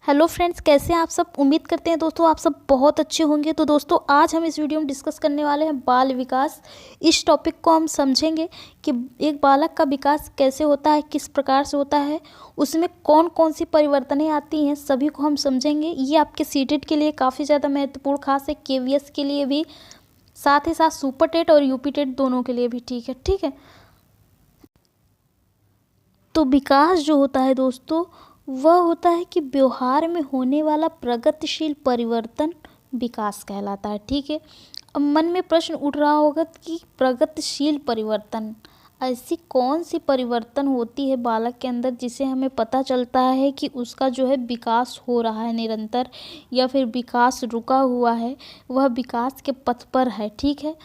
Hello friends, कैसे हैं आप सब। उम्मीद करते हैं दोस्तों आप सब बहुत अच्छे होंगे। तो दोस्तों आज हम इस वीडियो में डिस्कस करने वाले हैं बाल विकास। इस टॉपिक को हम समझेंगे कि एक बालक का विकास कैसे होता है, किस प्रकार से होता है, उसमें कौन कौन सी परिवर्तनें आती हैं, सभी को हम समझेंगे। ये आपके सीटेट के लिए काफ़ी ज़्यादा महत्वपूर्ण, खास है केवीएस के लिए भी, साथ ही साथ सुपर टेट और यूपी टेट दोनों के लिए भी। ठीक है। तो विकास जो होता है दोस्तों, वह होता है कि व्यवहार में होने वाला प्रगतिशील परिवर्तन विकास कहलाता है। ठीक है। अब मन में प्रश्न उठ रहा होगा कि प्रगतिशील परिवर्तन, ऐसी कौन सी परिवर्तन होती है बालक के अंदर जिसे हमें पता चलता है कि उसका जो है विकास हो रहा है निरंतर, या फिर विकास रुका हुआ है, वह विकास के पथ पर है। ठीक है।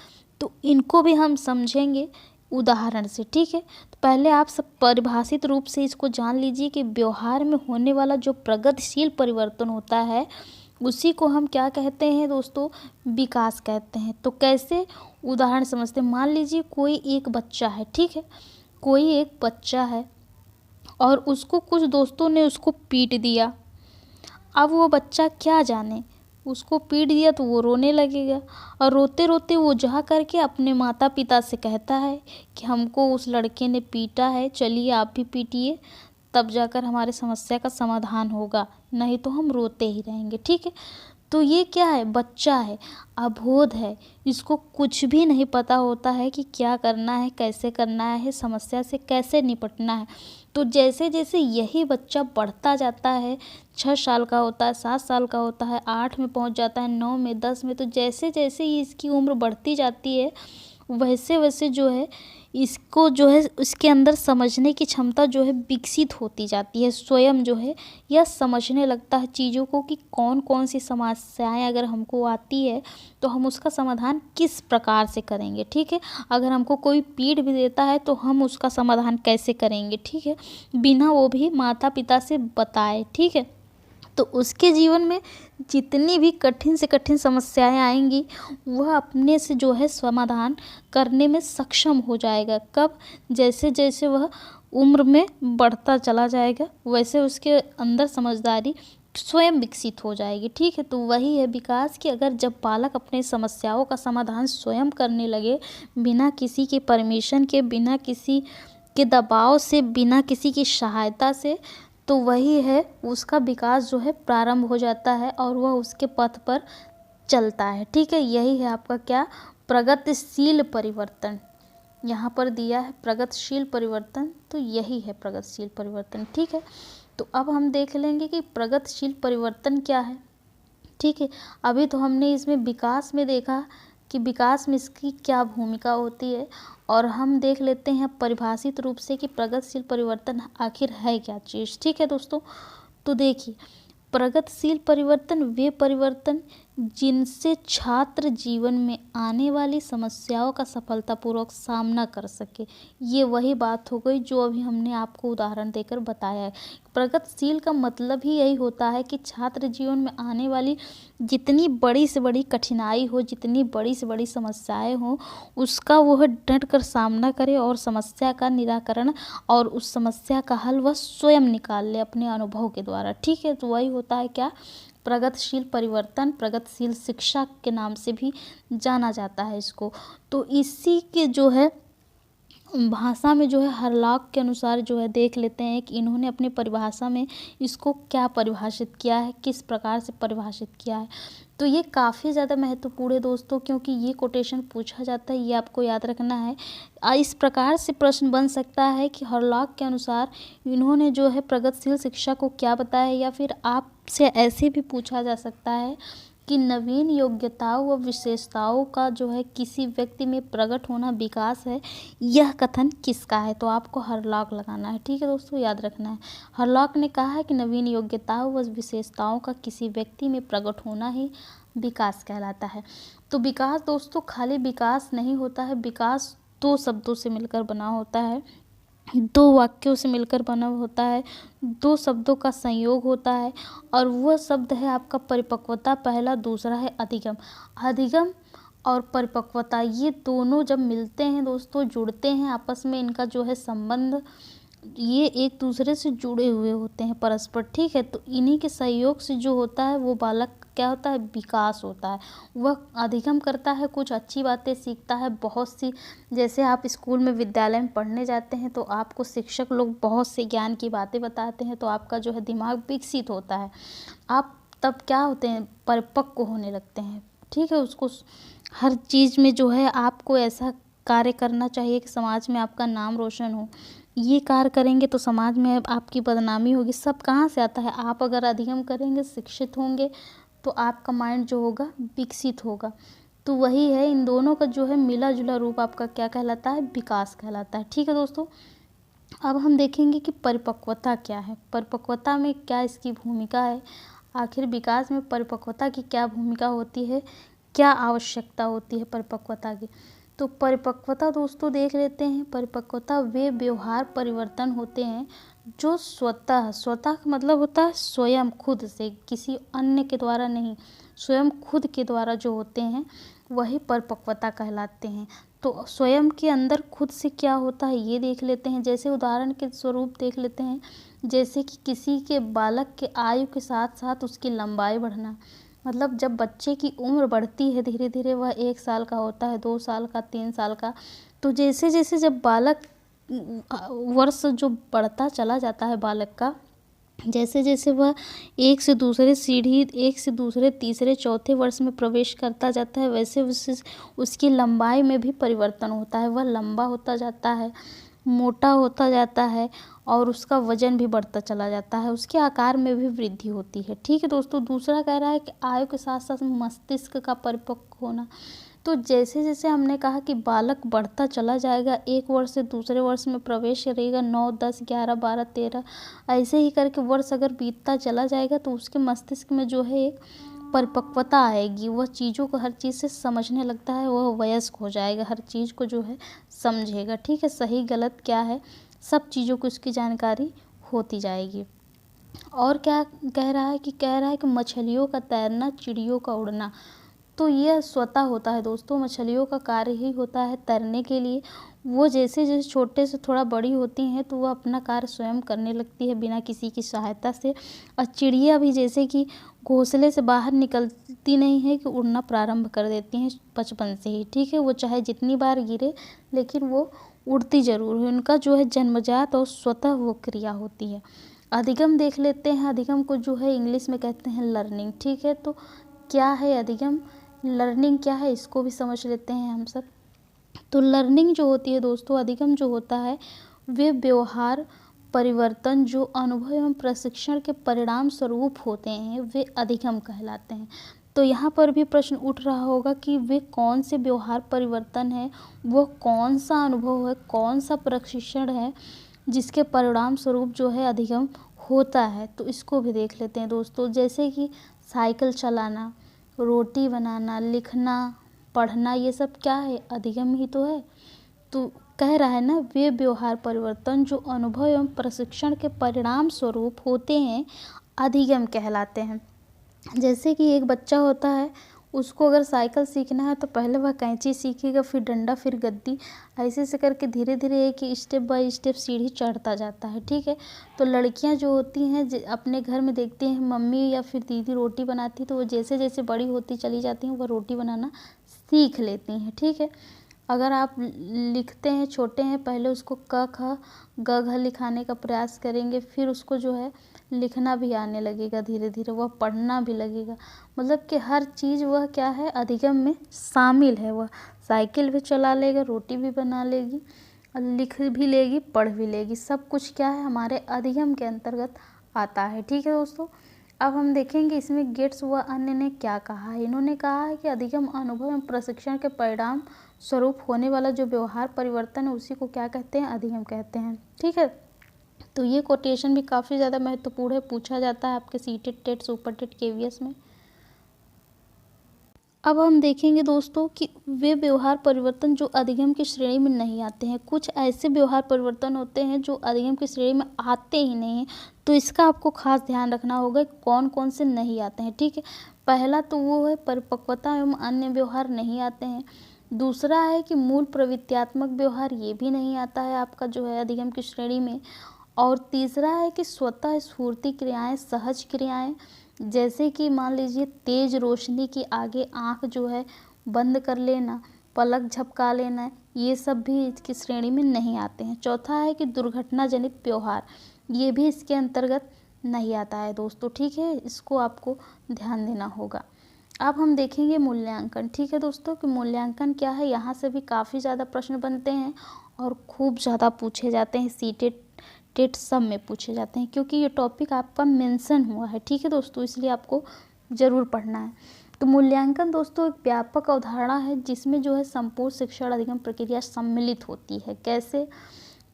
तो इनको भी हम समझेंगे उदाहरण से। ठीक है। तो पहले आप सब परिभाषित रूप से इसको जान लीजिए कि व्यवहार में होने वाला जो प्रगतिशील परिवर्तन होता है उसी को हम क्या कहते हैं दोस्तों, विकास कहते हैं। तो कैसे, उदाहरण समझते हैं। मान लीजिए कोई एक बच्चा है। ठीक है। कोई एक बच्चा है और उसको कुछ दोस्तों ने उसको पीट दिया। अब वो बच्चा क्या जाने, उसको पीट दिया तो वो रोने लगेगा, और रोते रोते वो जा करके अपने माता पिता से कहता है कि हमको उस लड़के ने पीटा है, चलिए आप भी पीटिए, तब जाकर हमारे समस्या का समाधान होगा, नहीं तो हम रोते ही रहेंगे। ठीक है। तो ये क्या है, बच्चा है, अबोध है, इसको कुछ भी नहीं पता होता है कि क्या करना है, कैसे करना है, समस्या से कैसे निपटना है। तो जैसे जैसे यही बच्चा बढ़ता जाता है, 6 साल का होता है, 7 साल का होता है, 8 में पहुंच जाता है, 9 में, 10 में, तो जैसे जैसे ही इसकी उम्र बढ़ती जाती है वैसे वैसे जो है इसको जो है उसके अंदर समझने की क्षमता जो है विकसित होती जाती है। स्वयं जो है यह समझने लगता है चीज़ों को कि कौन कौन सी समस्याएं अगर हमको आती है तो हम उसका समाधान किस प्रकार से करेंगे। ठीक है। अगर हमको कोई पीट भी देता है तो हम उसका समाधान कैसे करेंगे। ठीक है। बिना वो भी माता पिता से बताए। ठीक है। तो उसके जीवन में जितनी भी कठिन से कठिन समस्याएं आएंगी वह अपने से जो है समाधान करने में सक्षम हो जाएगा। कब, जैसे जैसे वह उम्र में बढ़ता चला जाएगा वैसे उसके अंदर समझदारी स्वयं विकसित हो जाएगी। ठीक है। तो वही है विकास कि अगर जब बालक अपने समस्याओं का समाधान स्वयं करने लगे, बिना किसी के परमिशन के, बिना किसी के दबाव से, बिना किसी की सहायता से, तो वही है उसका विकास जो है प्रारंभ हो जाता है और वह उसके पथ पर चलता है। ठीक है। यही है आपका क्या, प्रगतिशील परिवर्तन। यहाँ पर दिया है प्रगतिशील परिवर्तन, तो यही है प्रगतिशील परिवर्तन। ठीक है। तो अब हम देख लेंगे कि प्रगतिशील परिवर्तन क्या है। ठीक है। अभी तो हमने इसमें विकास में देखा कि विकास में इसकी क्या भूमिका होती है, और हम देख लेते हैं परिभाषित रूप से कि प्रगतिशील परिवर्तन आखिर है क्या चीज़। ठीक है दोस्तों। तो देखिए, प्रगतिशील परिवर्तन वे परिवर्तन जिनसे छात्र जीवन में आने वाली समस्याओं का सफलतापूर्वक सामना कर सके। ये वही बात हो गई जो अभी हमने आपको उदाहरण देकर बताया है। प्रगतिशील का मतलब ही यही होता है कि छात्र जीवन में आने वाली जितनी बड़ी से बड़ी कठिनाई हो, जितनी बड़ी से बड़ी समस्याएं हो, उसका वह डट कर सामना करे और समस्या का निराकरण और उस समस्या का हल वह स्वयं निकाल ले अपने अनुभव के द्वारा। ठीक है। तो वही होता है क्या, प्रगतिशील परिवर्तन। प्रगतिशील शिक्षा के नाम से भी जाना जाता है इसको। तो इसी के जो है भाषा में जो है हरलॉक के अनुसार जो है देख लेते हैं कि इन्होंने अपनी परिभाषा में इसको क्या परिभाषित किया है, किस प्रकार से परिभाषित किया है। तो ये काफ़ी ज़्यादा महत्वपूर्ण है दोस्तों, क्योंकि ये कोटेशन पूछा जाता है, ये आपको याद रखना है। इस प्रकार से प्रश्न बन सकता है कि हरलॉक के अनुसार इन्होंने जो है प्रगतिशील शिक्षा को क्या बताया है, या फिर आपसे ऐसे भी पूछा जा सकता है कि नवीन योग्यताओं व विशेषताओं का जो है किसी व्यक्ति में प्रकट होना विकास है, यह कथन किसका है। तो आपको हरलॉक लगाना है। ठीक है दोस्तों, याद रखना है। हरलॉक ने कहा है कि नवीन योग्यताओं व विशेषताओं का किसी व्यक्ति में प्रकट होना ही विकास कहलाता है। तो विकास दोस्तों खाली विकास नहीं होता है, विकास 2 शब्दों से मिलकर बना होता है, 2 वाक्यों से मिलकर बना होता है, 2 शब्दों का संयोग होता है, और वह शब्द है आपका परिपक्वता पहला, दूसरा है अधिगम। अधिगम और परिपक्वता ये दोनों जब मिलते हैं दोस्तों, जुड़ते हैं आपस में, इनका जो है संबंध ये एक दूसरे से जुड़े हुए होते हैं परस्पर, ठीक है। तो इन्हीं के सहयोग से जो होता है वो बालक क्या होता है, विकास होता है। वह अधिगम करता है, कुछ अच्छी बातें सीखता है, बहुत सी, जैसे आप स्कूल में विद्यालय में पढ़ने जाते हैं तो आपको शिक्षक लोग बहुत से ज्ञान की बातें बताते हैं, तो आपका जो है दिमाग विकसित होता है। आप तब क्या होते हैं, परिपक्व होने लगते हैं, ठीक है। उसको हर चीज़ में जो है आपको ऐसा कार्य करना चाहिए कि समाज में आपका नाम रोशन हो। ये कार्य करेंगे तो समाज में आपकी बदनामी होगी। सब कहाँ से आता है, आप अगर अधिगम करेंगे, शिक्षित होंगे, तो आपका माइंड जो होगा विकसित होगा। तो वही है, इन दोनों का जो है मिला जुला रूप आपका क्या कहलाता है, विकास कहलाता है, ठीक है दोस्तों। अब हम देखेंगे कि परिपक्वता क्या है, परिपक्वता में क्या इसकी भूमिका है, आखिर विकास में परिपक्वता की क्या भूमिका होती है, क्या आवश्यकता होती है परिपक्वता की। तो परिपक्वता दोस्तों देख लेते हैं। परिपक्वता वे व्यवहार परिवर्तन होते हैं जो स्वतः, स्वतः का मतलब होता है स्वयं, खुद से, किसी अन्य के द्वारा नहीं, स्वयं खुद के द्वारा जो होते हैं वही परिपक्वता कहलाते हैं। तो स्वयं के अंदर खुद से क्या होता है ये देख लेते हैं। जैसे उदाहरण के स्वरूप देख लेते हैं, जैसे कि किसी के बालक के आयु के साथ साथ उसकी लंबाई बढ़ना, मतलब जब बच्चे की उम्र बढ़ती है धीरे धीरे, वह 1 साल का होता है, 2 साल का, 3 साल का, तो जैसे जैसे जब बालक वर्ष जो बढ़ता चला जाता है बालक का, जैसे जैसे वह एक से दूसरे सीढ़ी, एक से दूसरे तीसरे चौथे वर्ष में प्रवेश करता जाता है, वैसे वैसे उसकी लंबाई में भी परिवर्तन होता है। वह लंबा होता जाता है, मोटा होता जाता है, और उसका वजन भी बढ़ता चला जाता है, उसके आकार में भी वृद्धि होती है, ठीक है दोस्तों। दूसरा कह रहा है कि आयु के साथ साथ मस्तिष्क का परिपक्व होना। तो जैसे जैसे हमने कहा कि बालक बढ़ता चला जाएगा, 1 वर्ष से दूसरे वर्ष में प्रवेश करेगा, 9, 10, 11, 12, 13, ऐसे ही करके वर्ष अगर बीतता चला जाएगा तो उसके मस्तिष्क में जो है एक परिपक्वता आएगी। वह चीज़ों को, हर चीज़ से समझने लगता है, वह वयस्क हो जाएगा, हर चीज़ को जो है समझेगा, ठीक है। सही गलत क्या है, सब चीज़ों को उसकी जानकारी होती जाएगी। और क्या कह रहा है कि मछलियों का तैरना, चिड़ियों का उड़ना। तो यह स्वतः होता है दोस्तों, मछलियों का कार्य ही होता है तैरने के लिए। वो जैसे जैसे छोटे से थोड़ा बड़ी होती हैं तो वह अपना कार्य स्वयं करने लगती है बिना किसी की सहायता से। और चिड़िया भी जैसे कि घोंसले से बाहर निकलती नहीं है कि उड़ना प्रारंभ कर देती हैं बचपन से ही, ठीक है। वो चाहे जितनी बार गिरे लेकिन वो उड़ती ज़रूर है, उनका जो है जन्मजात और स्वतः वो क्रिया होती है। अधिगम देख लेते हैं। अधिगम को जो है इंग्लिश में कहते हैं लर्निंग, ठीक है। तो क्या है अधिगम, लर्निंग क्या है, इसको भी समझ लेते हैं हम सब। तो लर्निंग जो होती है दोस्तों, अधिगम जो होता है, वे व्यवहार परिवर्तन जो अनुभव एवं प्रशिक्षण के परिणाम स्वरूप होते हैं, वे अधिगम कहलाते हैं। तो यहाँ पर भी प्रश्न उठ रहा होगा कि वे कौन से व्यवहार परिवर्तन है, वो कौन सा अनुभव है, कौन सा प्रशिक्षण है जिसके परिणाम स्वरूप जो है अधिगम होता है। तो इसको भी देख लेते हैं दोस्तों। जैसे कि साइकिल चलाना, रोटी बनाना, लिखना, पढ़ना, ये सब क्या है, अधिगम ही तो है। तो कह रहा है ना, वे व्यवहार परिवर्तन जो अनुभव एवं प्रशिक्षण के परिणाम स्वरूप होते हैं, अधिगम कहलाते हैं। जैसे कि एक बच्चा होता है, उसको अगर साइकिल सीखना है तो पहले वह कैंची सीखेगा, फिर डंडा, फिर गद्दी, ऐसे से करके धीरे धीरे एक स्टेप बाय स्टेप सीढ़ी चढ़ता जाता है, ठीक है। तो लड़कियां जो होती हैं अपने घर में देखते हैं मम्मी या फिर दीदी रोटी बनाती, तो वो जैसे जैसे बड़ी होती चली जाती हैं वह रोटी बनाना सीख लेती हैं, ठीक है। अगर आप लिखते हैं, छोटे हैं, पहले उसको क ख ग घ लिखाने का प्रयास करेंगे, फिर उसको जो है लिखना भी आने लगेगा, धीरे धीरे वह पढ़ना भी लगेगा। मतलब कि हर चीज़ वह क्या है, अधिगम में शामिल है। वह साइकिल भी चला लेगा, रोटी भी बना लेगी, और लिख भी लेगी, पढ़ भी लेगी, सब कुछ क्या है, हमारे अधिगम के अंतर्गत आता है, ठीक है दोस्तों। अब हम देखेंगे इसमें गेट्स व अन्य ने क्या कहा है। इन्होंने कहा है कि अधिगम अनुभव एवं प्रशिक्षण के परिणाम स्वरूप होने वाला जो व्यवहार परिवर्तन है उसी को क्या कहते हैं, अधिगम कहते हैं, ठीक है। तो ये कोटेशन भी काफ़ी ज़्यादा महत्वपूर्ण है, पूछा जाता है आपके CTET, TET, super TET, KVS में। अब हम देखेंगे दोस्तों कि वे व्यवहार परिवर्तन जो अधिगम की श्रेणी में नहीं आते हैं। कुछ ऐसे व्यवहार परिवर्तन होते हैं जो अधिगम की श्रेणी में आते ही नहीं हैं, तो इसका आपको खास ध्यान रखना होगा कौन कौन से नहीं आते हैं, ठीक है। पहला तो वो है परिपक्वता एवं अन्य व्यवहार नहीं आते हैं। दूसरा है कि मूल प्रवृत्त्यात्मक व्यवहार, ये भी नहीं आता है आपका जो है अधिगम की श्रेणी में। और तीसरा है कि स्वतः स्फूर्ति क्रियाएं, सहज क्रियाएं, जैसे कि मान लीजिए तेज रोशनी के आगे आँख जो है बंद कर लेना, पलक झपका लेना, ये सब भी इसकी श्रेणी में नहीं आते हैं। चौथा है कि दुर्घटना जनित व्यवहार, ये भी इसके अंतर्गत नहीं आता है दोस्तों, ठीक है, इसको आपको ध्यान देना होगा। अब हम देखेंगे मूल्यांकन, ठीक है दोस्तों, कि मूल्यांकन क्या है। यहाँ से भी काफ़ी ज़्यादा प्रश्न बनते हैं और खूब ज़्यादा पूछे जाते हैं, सीटेट टेट सब में पूछे जाते हैं, क्योंकि ये टॉपिक आपका मेंशन हुआ है, ठीक है दोस्तों, इसलिए आपको ज़रूर पढ़ना है। तो मूल्यांकन दोस्तों एक व्यापक अवधारणा है जिसमें जो है संपूर्ण शिक्षण अधिगम प्रक्रिया सम्मिलित होती है। कैसे?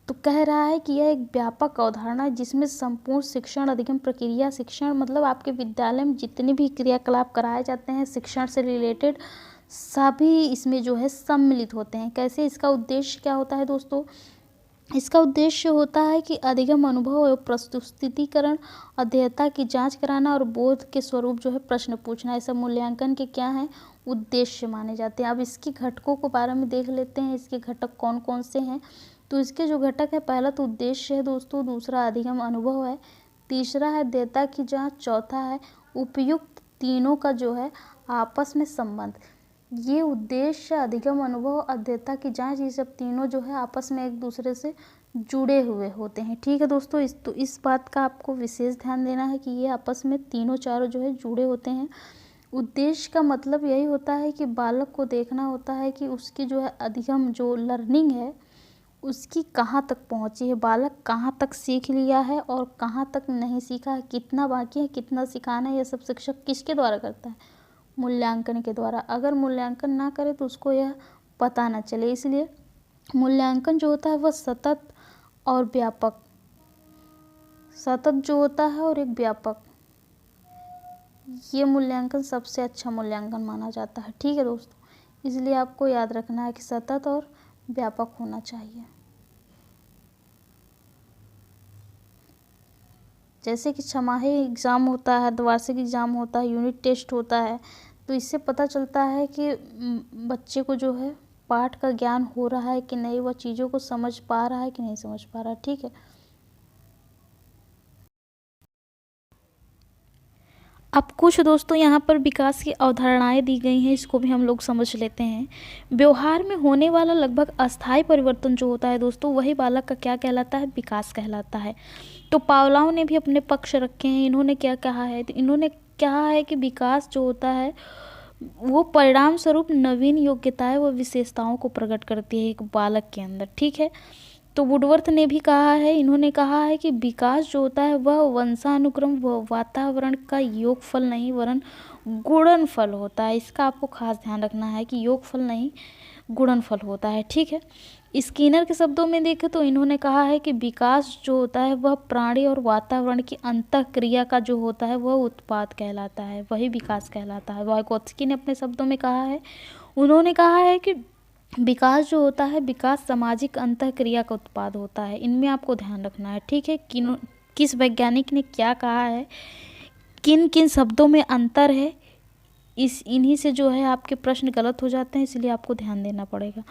तो कह रहा है कि यह एक व्यापक अवधारणा है जिसमें संपूर्ण शिक्षण अधिगम प्रक्रिया, शिक्षण मतलब आपके विद्यालय में जितने भी क्रियाकलाप कराए जाते हैं शिक्षण से रिलेटेड, सभी इसमें जो है सम्मिलित होते हैं। कैसे? इसका उद्देश्य क्या होता है दोस्तों? इसका उद्देश्य होता है कि अधिगम, अनुभव एवं प्रस्तुतिकरण, अध्येयता की जांच कराना और बोध के स्वरूप जो है प्रश्न पूछना, ये सब मूल्यांकन के क्या हैं? उद्देश्य माने जाते हैं। अब इसके घटकों के बारे में देख लेते हैं, इसके घटक कौन कौन से हैं। तो इसके जो घटक है, पहला तो उद्देश्य है दोस्तों, दूसरा अधिगम अनुभव है, तीसरा है अध्येयता की जांच, चौथा है उपयुक्त, तीनों का जो है आपस में संबंध। ये उद्देश्य, अधिगम, अनुभव, अध्येयता की जांच, ये सब तीनों जो है आपस में एक दूसरे से जुड़े हुए होते हैं, ठीक है दोस्तों। इस बात का आपको विशेष ध्यान देना है कि ये आपस में तीनों चारों जो है जुड़े होते हैं। उद्देश्य का मतलब यही होता है कि बालक को देखना होता है कि उसकी जो है अधिगम, जो लर्निंग है उसकी कहाँ तक पहुँची है, बालक कहाँ तक सीख लिया है और कहाँ तक नहीं सीखा है, कितना बाकी है, कितना सिखाना है, ये सब शिक्षक किसके द्वारा करता है? मूल्यांकन के द्वारा। अगर मूल्यांकन ना करे तो उसको यह पता ना चले, इसलिए मूल्यांकन जो होता है वह सतत और व्यापक, सतत जो होता है और एक व्यापक, ये मूल्यांकन सबसे अच्छा मूल्यांकन माना जाता है, ठीक है दोस्तों। इसलिए आपको याद रखना है कि सतत और व्यापक होना चाहिए। जैसे कि छमाही एग्ज़ाम होता है, द्विवार्षिक एग्ज़ाम होता है, यूनिट टेस्ट होता है, तो इससे पता चलता है कि बच्चे को जो है पाठ का ज्ञान हो रहा है कि नहीं, वह चीज़ों को समझ पा रहा है कि नहीं समझ पा रहा है, ठीक है। अब कुछ दोस्तों यहाँ पर विकास की अवधारणाएं दी गई हैं, इसको भी हम लोग समझ लेते हैं। व्यवहार में होने वाला लगभग अस्थायी परिवर्तन जो होता है दोस्तों, वही बालक का क्या कहलाता है? विकास कहलाता है। तो पावलोव ने भी अपने पक्ष रखे हैं, इन्होंने क्या कहा है? तो इन्होंने कहा है कि विकास जो होता है वो परिणाम स्वरूप नवीन योग्यताएं व विशेषताओं को प्रकट करती है एक बालक के अंदर, ठीक है। तो वुडवर्थ ने भी कहा है, इन्होंने कहा है कि विकास जो होता है वह वंशानुक्रम व वातावरण का योगफल नहीं वरन गुणनफल होता है। इसका आपको खास ध्यान रखना है कि योगफल नहीं गुणनफल होता है, ठीक है। स्किनर के शब्दों में देखें तो इन्होंने कहा है कि विकास जो होता है वह प्राणी और वातावरण की अंतःक्रिया का जो होता है वह उत्पाद कहलाता है, वही विकास कहलाता है। वाइगोत्स्की ने अपने शब्दों में कहा है, उन्होंने कहा है कि विकास जो होता है, विकास सामाजिक अंतःक्रिया का उत्पाद होता है। इनमें आपको ध्यान रखना है, ठीक है। किस वैज्ञानिक ने क्या कहा है, किन किन शब्दों में अंतर है, इन्हीं से जो है आपके प्रश्न गलत हो जाते हैं, इसलिए आपको ध्यान देना पड़ेगा।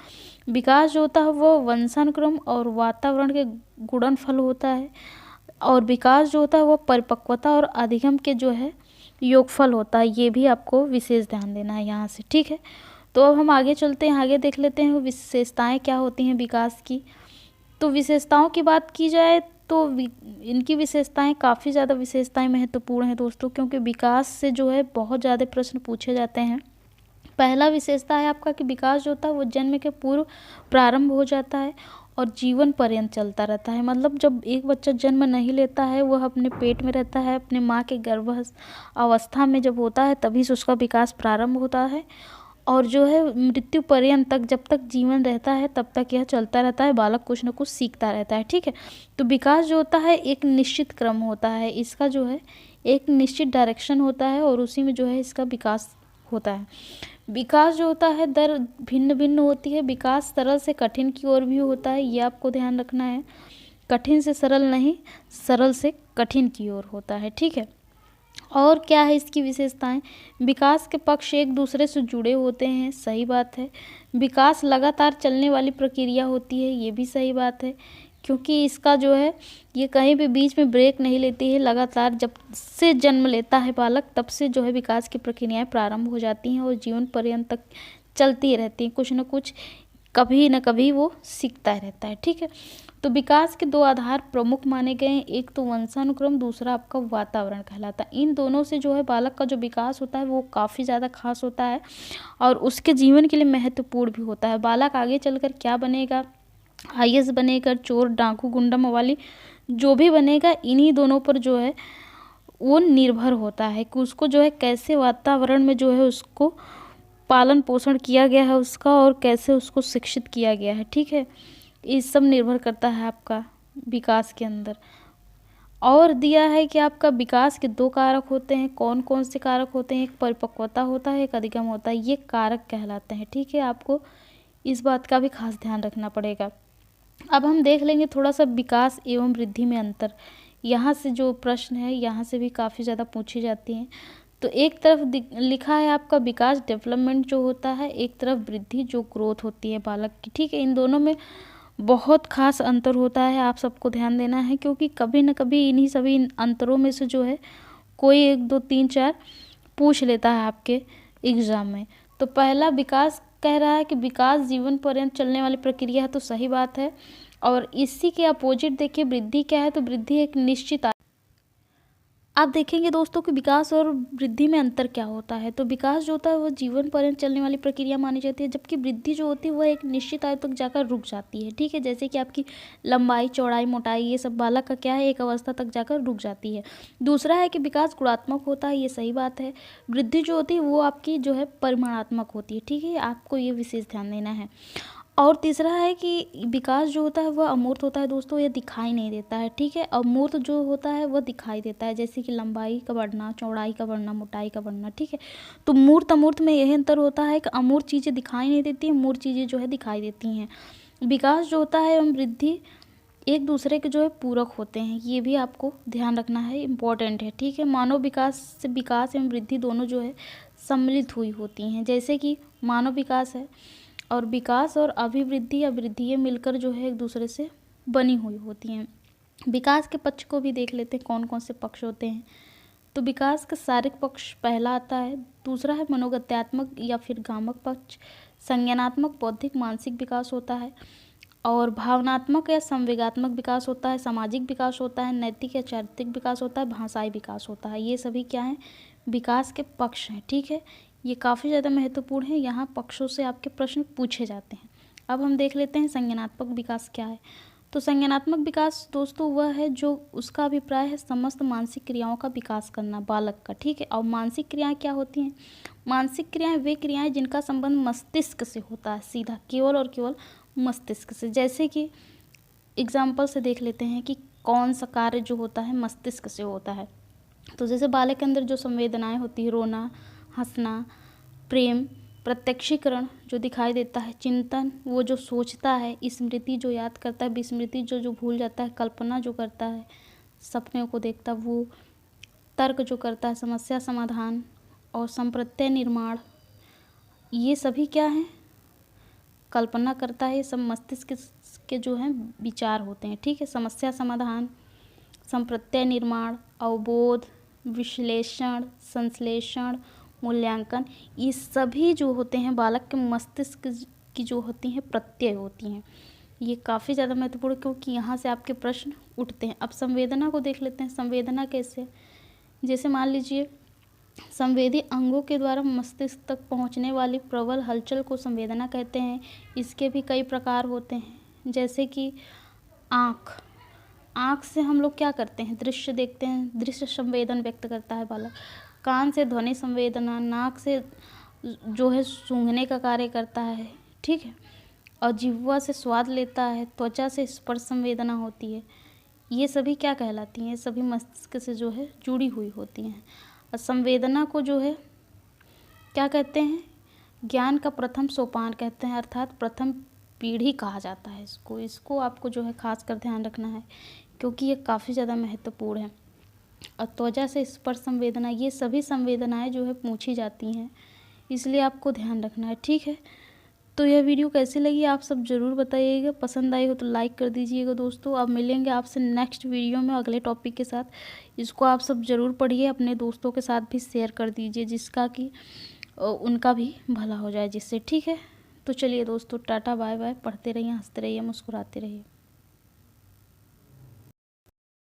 विकास जो होता है वो वंशानुक्रम और वातावरण के गुणनफल होता है, और विकास जो होता है वो परिपक्वता और अधिगम के जो है योगफल होता है। ये भी आपको विशेष ध्यान देना है यहाँ से, ठीक है। तो अब हम आगे चलते हैं, आगे देख लेते हैं विशेषताएं क्या होती हैं विकास की। तो विशेषताओं की बात की जाए तो इनकी विशेषताएं, काफ़ी ज़्यादा विशेषताएं महत्वपूर्ण हैं दोस्तों, क्योंकि विकास से जो है बहुत ज़्यादा प्रश्न पूछे जाते हैं। पहला विशेषता है आपका कि विकास जो होता है वो जन्म के पूर्व प्रारंभ हो जाता है और जीवन पर्यंत चलता रहता है। मतलब जब एक बच्चा जन्म नहीं लेता है, वह अपने पेट में रहता है, अपने माँ के गर्भ अवस्था में जब होता है तभी से उसका विकास प्रारंभ होता है, और जो है मृत्यु पर्यंत तक, जब तक जीवन रहता है तब तक यह चलता रहता है, बालक कुछ न कुछ सीखता रहता है, ठीक है। तो विकास जो होता है एक निश्चित क्रम होता है, इसका जो है एक निश्चित डायरेक्शन होता है और उसी में जो है इसका विकास होता है। विकास जो होता है दर भिन्न भिन्न होती है, विकास सरल से कठिन की ओर भी होता है, ये आपको ध्यान रखना है। कठिन से सरल नहीं, सरल से कठिन की ओर होता है, ठीक है। और क्या है इसकी विशेषताएं? विकास के पक्ष एक दूसरे से जुड़े होते हैं, सही बात है। विकास लगातार चलने वाली प्रक्रिया होती है, ये भी सही बात है, क्योंकि इसका जो है ये कहीं भी बीच में ब्रेक नहीं लेती है। लगातार जब से जन्म लेता है बालक तब से जो है विकास की प्रक्रियाएं प्रारंभ हो जाती हैं और जीवन पर्यंत तक चलती रहती हैं। कुछ न कुछ कभी न कभी वो सीखता रहता है, ठीक है। तो विकास के दो आधार प्रमुख माने गए हैं, एक तो वंशानुक्रम, दूसरा आपका वातावरण कहलाता है। इन दोनों से जो है बालक का जो विकास होता है वो काफ़ी ज़्यादा खास होता है और उसके जीवन के लिए महत्वपूर्ण भी होता है। बालक आगे चलकर क्या बनेगा, आईएएस बनेगा, चोर, डाकू, गुंडा, मवाली, जो भी बनेगा, इन्हीं दोनों पर जो है वो निर्भर होता है कि उसको जो है कैसे वातावरण में जो है उसको पालन पोषण किया गया है उसका और कैसे उसको शिक्षित किया गया है, ठीक है। ये सब निर्भर करता है आपका विकास के अंदर। और दिया है कि आपका विकास के दो कारक होते हैं। कौन कौन से कारक होते हैं, एक परिपक्वता होता है, एक अधिगम होता है। ये कारक कहलाते हैं, ठीक है। आपको इस बात का भी खास ध्यान रखना पड़ेगा। अब हम देख लेंगे थोड़ा सा विकास एवं वृद्धि में अंतर। यहाँ से जो प्रश्न है यहाँ से भी काफ़ी ज़्यादा पूछी जाती हैं। तो एक तरफ लिखा है आपका विकास डेवलपमेंट जो होता है, एक तरफ वृद्धि जो ग्रोथ होती है बालक की, ठीक है। इन दोनों में बहुत खास अंतर होता है, आप सबको ध्यान देना है, क्योंकि कभी न कभी इन्हीं सभी अंतरों में से जो है कोई 1 2 3 4 पूछ लेता है आपके एग्ज़ाम में। तो पहला विकास कह रहा है कि विकास जीवन पर्यंत चलने वाली प्रक्रिया है, तो सही बात है। और इसी के अपोजिट देखिए वृद्धि क्या है, तो वृद्धि एक निश्चित आप देखेंगे दोस्तों कि विकास और वृद्धि में अंतर क्या होता है। तो विकास जो होता है वो जीवन पर्यंत चलने वाली प्रक्रिया मानी जाती है, जबकि वृद्धि जो होती है वह एक निश्चित आयु तक जाकर रुक जाती है, ठीक है। जैसे कि आपकी लंबाई, चौड़ाई, मोटाई, ये सब बालक का क्या है, एक अवस्था तक जाकर रुक जाती है। दूसरा है कि विकास गुणात्मक होता है, ये सही बात है। वृद्धि जो होती है वो आपकी जो है परिमाणात्मक होती है, ठीक है। आपको ये विशेष ध्यान देना है। और तीसरा है कि विकास जो होता है वह अमूर्त होता है दोस्तों, ये दिखाई नहीं देता है, ठीक है। अमूर्त जो होता है वह दिखाई देता है, जैसे कि लंबाई का बढ़ना, चौड़ाई का बढ़ना, मोटाई का बढ़ना, ठीक है। तो मूर्त अमूर्त में यही अंतर होता है कि अमूर्त चीज़ें दिखाई नहीं देती हैं, मूर्त चीज़ें जो है दिखाई देती हैं। विकास जो होता है एवं वृद्धि एक दूसरे के जो है पूरक होते हैं, ये भी आपको ध्यान रखना है, इम्पॉर्टेंट है, ठीक है। मानव विकास से विकास एवं वृद्धि दोनों जो है सम्मिलित हुई होती हैं। जैसे कि मानव विकास है और विकास और अभिवृद्धि या वृद्धि ये मिलकर जो है एक दूसरे से बनी हुई होती हैं। विकास के पक्ष को भी देख लेते हैं, कौन कौन से पक्ष होते हैं। तो विकास का शारीरिक पक्ष पहला आता है, दूसरा है मनोगत्यात्मक या फिर गामक पक्ष, संज्ञानात्मक, बौद्धिक, मानसिक विकास होता है, और भावनात्मक या संवेगात्मक विकास होता है, सामाजिक विकास होता है, नैतिक या चारित्रिक विकास होता है, भाषाई विकास होता है। ये सभी क्या हैं, विकास के पक्ष हैं, ठीक है। ये काफ़ी ज़्यादा महत्वपूर्ण है, यहाँ पक्षों से आपके प्रश्न पूछे जाते हैं। अब हम देख लेते हैं संज्ञानात्मक विकास क्या है। तो संज्ञानात्मक विकास दोस्तों वह है जो उसका अभिप्राय है समस्त मानसिक क्रियाओं का विकास करना बालक का, ठीक है। और मानसिक क्रियाएं क्या होती हैं, मानसिक क्रियाएं वे क्रियाएं जिनका संबंध मस्तिष्क से होता है, सीधा केवल और केवल मस्तिष्क से। जैसे कि एग्जाम्पल से देख लेते हैं कि कौन सा कार्य जो होता है मस्तिष्क से होता है। तो जैसे बालक के अंदर जो संवेदनाएं होती है, रोना, हंसना, प्रेम, प्रत्यक्षीकरण जो दिखाई देता है, चिंतन वो जो सोचता है, स्मृति जो याद करता है, विस्मृति जो भूल जाता है, कल्पना जो करता है, सपने को देखता वो, तर्क जो करता है, समस्या समाधान और संप्रत्यय निर्माण, ये सभी क्या हैं, कल्पना करता है। ये सब मस्तिष्क के जो हैं विचार होते हैं, ठीक है। समस्या समाधान, संप्रत्यय निर्माण, अवबोध, विश्लेषण, संश्लेषण, मूल्यांकन, ये सभी जो होते हैं बालक के मस्तिष्क की जो होती हैं प्रत्यय होती हैं। ये काफ़ी ज़्यादा महत्वपूर्ण क्योंकि यहाँ से आपके प्रश्न उठते हैं। अब संवेदना को देख लेते हैं, संवेदना कैसे, जैसे मान लीजिए संवेदी अंगों के द्वारा मस्तिष्क तक पहुँचने वाली प्रबल हलचल को संवेदना कहते हैं। इसके भी कई प्रकार होते हैं, जैसे कि आँख से हम लोग क्या करते हैं, दृश्य देखते हैं, दृश्य संवेदन व्यक्त करता है बालक। कान से ध्वनि संवेदना, नाक से जो है सूंघने का कार्य करता है, ठीक है। और जिह्वा से स्वाद लेता है, त्वचा से स्पर्श संवेदना होती है। ये सभी क्या कहलाती हैं, सभी मस्तिष्क से जो है जुड़ी हुई होती हैं। और संवेदना को जो है क्या कहते हैं, ज्ञान का प्रथम सोपान कहते हैं, अर्थात प्रथम पीढ़ी कहा जाता है इसको आपको जो है खास कर ध्यान रखना है क्योंकि ये काफ़ी ज़्यादा महत्वपूर्ण है। और त्वचा से स्पर्श संवेदना, ये सभी संवेदनाएं जो है पूछी जाती हैं, इसलिए आपको ध्यान रखना है, ठीक है। तो यह वीडियो कैसी लगी आप सब ज़रूर बताइएगा, पसंद आई हो तो लाइक कर दीजिएगा दोस्तों। अब मिलेंगे आपसे नेक्स्ट वीडियो में अगले टॉपिक के साथ। इसको आप सब ज़रूर पढ़िए, अपने दोस्तों के साथ भी शेयर कर दीजिए, जिसका कि उनका भी भला हो जाए जिससे। ठीक है, तो चलिए दोस्तों, टाटा बाय बाय। पढ़ते रहिए, हंसते रहिए, मुस्कुराते रहिए।